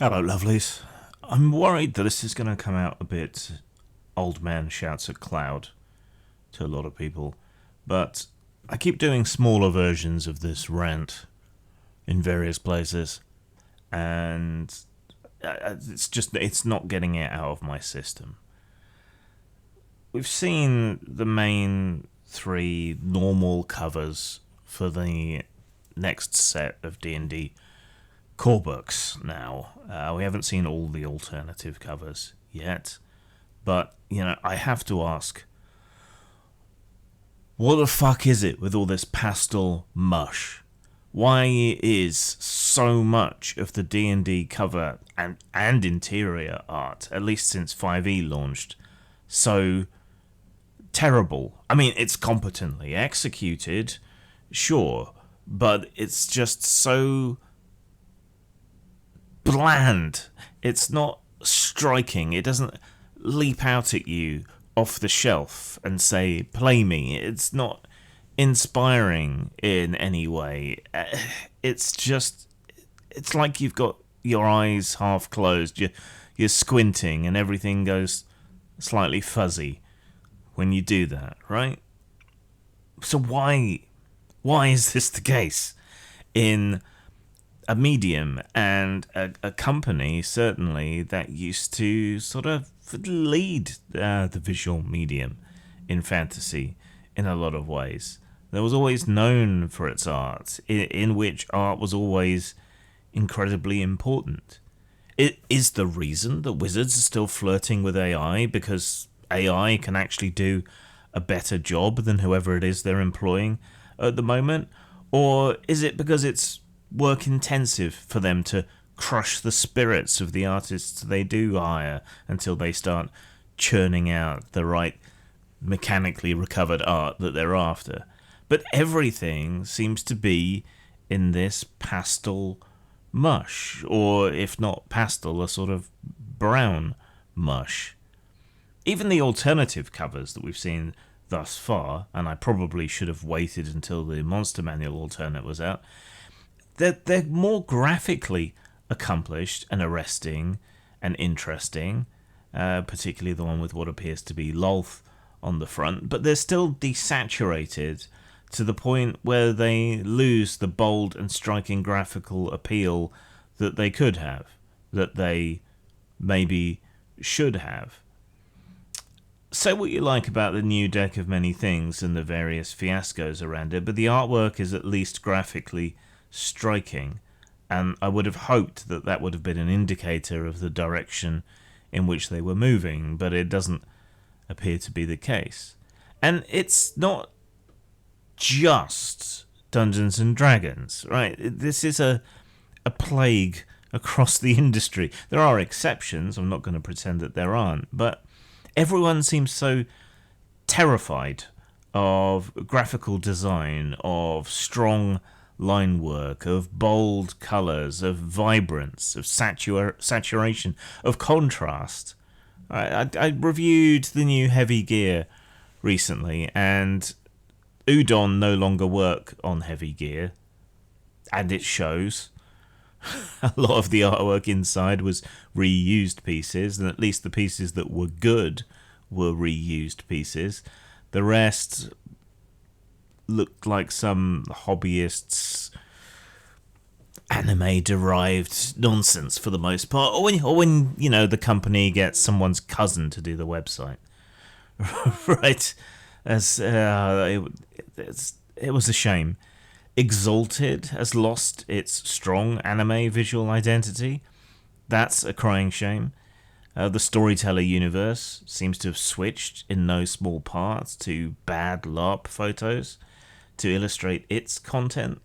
Hello, lovelies. I'm worried that this is going to come out a bit old man shouts at cloud to a lot of people, but I keep doing smaller versions of this rant in various places, and it's not getting it out of my system. We've seen the main three normal covers for the next set of D&D core books now. We haven't seen all the alternative covers yet, but I have to ask, what the fuck is it with all this pastel mush? Why is so much of the D&D cover and interior art, at least since 5e launched, so terrible? I mean, it's competently executed, sure, but it's just so bland. It's not striking. It doesn't leap out at you off the shelf and say, play me. It's not inspiring in any way. It's like you've got your eyes half closed. You're squinting and everything goes slightly fuzzy when you do that, right? So why is this the case in a medium and a company, certainly, that used to sort of lead the visual medium in fantasy in a lot of ways? That was always known for its art, in which art was always incredibly important. It is the reason that Wizards are still flirting with AI, because AI can actually do a better job than whoever it is they're employing at the moment? Or is it because it's work intensive for them to crush the spirits of the artists they do hire until they start churning out the right mechanically recovered art that they're after? But everything seems to be in this pastel mush, or if not pastel, a sort of brown mush. Even the alternative covers that we've seen thus far, and I probably should have waited until the Monster Manual alternate was out, they're more graphically accomplished and arresting and interesting, particularly the one with what appears to be Lolth on the front, but they're still desaturated to the point where they lose the bold and striking graphical appeal that they could have, that they maybe should have. Say what you like about the new deck of many things and the various fiascos around it, but the artwork is at least graphically striking, and I would have hoped that that would have been an indicator of the direction in which they were moving, but it doesn't appear to be the case. And it's not just Dungeons and Dragons, right? This is a plague across the industry. There are exceptions, I'm not going to pretend that there aren't, but everyone seems so terrified of graphical design, of strong line work, of bold colours, of vibrance, of saturation, of contrast. I reviewed the new Heavy Gear recently, and Udon no longer work on Heavy Gear, and it shows. A lot of the artwork inside was reused pieces, and at least the pieces that were good were reused pieces. The rest looked like some hobbyists' anime-derived nonsense for the most part, or when the company gets someone's cousin to do the website, right? It was a shame. Exalted has lost its strong anime visual identity. That's a crying shame. The Storyteller universe seems to have switched in no small part to bad LARP photos to illustrate its content.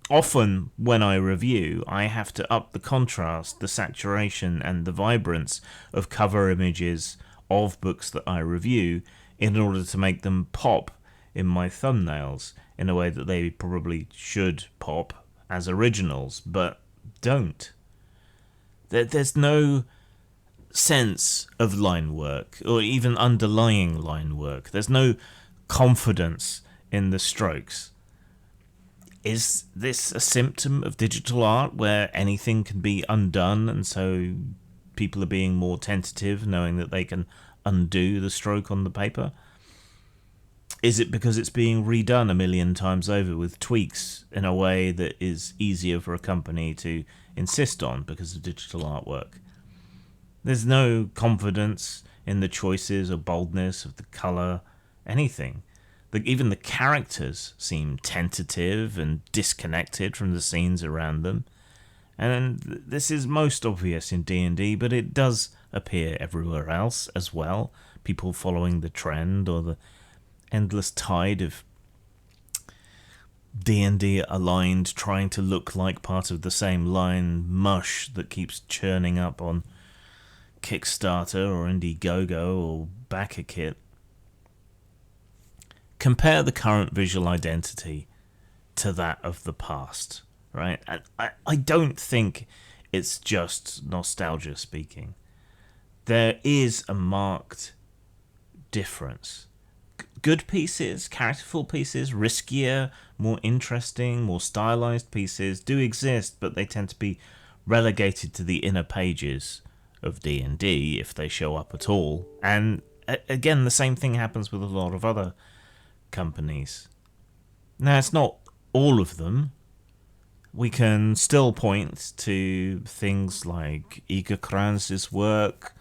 Often, when I review, I have to up the contrast, the saturation, and the vibrance of cover images of books that I review in order to make them pop in my thumbnails in a way that they probably should pop as originals, but don't. There's no sense of line work, or even underlying line work. There's no confidence in the strokes. is this a symptom of digital art where anything can be undone, and so people are being more tentative, knowing that they can undo the stroke on the paper? Is it because it's being redone a million times over with tweaks in a way that is easier for a company to insist on because of digital artwork? There's no confidence in the choices or boldness of the colour, anything. Even the characters seem tentative and disconnected from the scenes around them. And this is most obvious in D&D, but it does appear everywhere else as well. People following the trend or the endless tide of D&D aligned, trying to look like part of the same line, Mush, that keeps churning up on Kickstarter or Indiegogo or BackerKit. Compare the current visual identity to that of the past, right? And I don't think it's just nostalgia speaking. There is a marked difference. Good pieces, characterful pieces, riskier, more interesting, more stylized pieces do exist, but they tend to be relegated to the inner pages of D&D if they show up at all. And again, the same thing happens with a lot of other companies. Now, it's not all of them. We can still point to things like Igor Kranz's work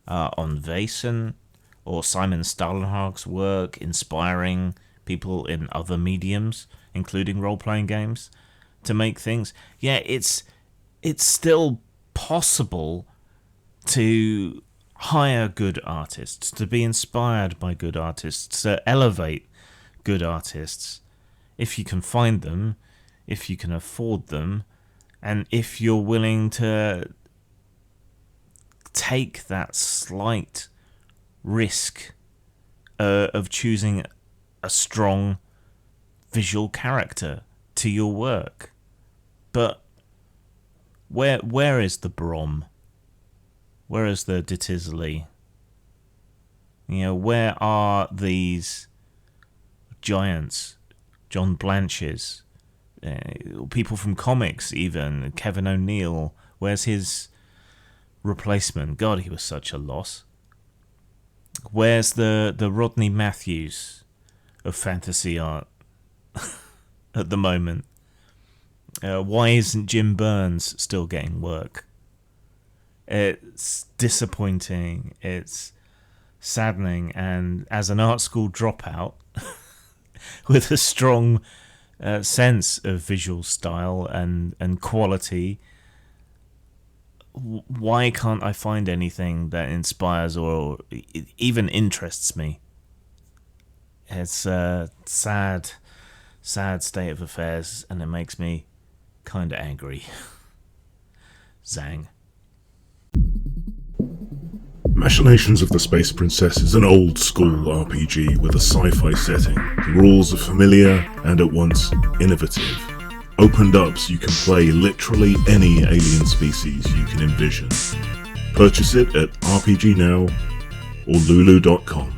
on Vaesen, or Simon Stalenhag's work inspiring people in other mediums, including role-playing games, to make things. Yeah, it's still possible to hire good artists, to be inspired by good artists, to elevate good artists, if you can find them, if you can afford them, and if you're willing to take that slight risk of choosing a strong visual character to your work. But where is the Brom? Where is the Ditisley? Where are these giants, John Blanches, people from comics even, Kevin O'Neill? Where's his replacement? God, he was such a loss. Where's the Rodney Matthews of fantasy art at the moment? Why isn't Jim Burns still getting work? It's disappointing. It's saddening. And as an art school dropout with a strong sense of visual style and quality, why can't I find anything that inspires or even interests me? It's a sad state of affairs, and it makes me kind of angry. Zang. Machinations of the Space Princess is an old-school RPG with a sci-fi setting. The rules are familiar and at once innovative. Opened up so you can play literally any alien species you can envision. Purchase it at RPG Now or Lulu.com.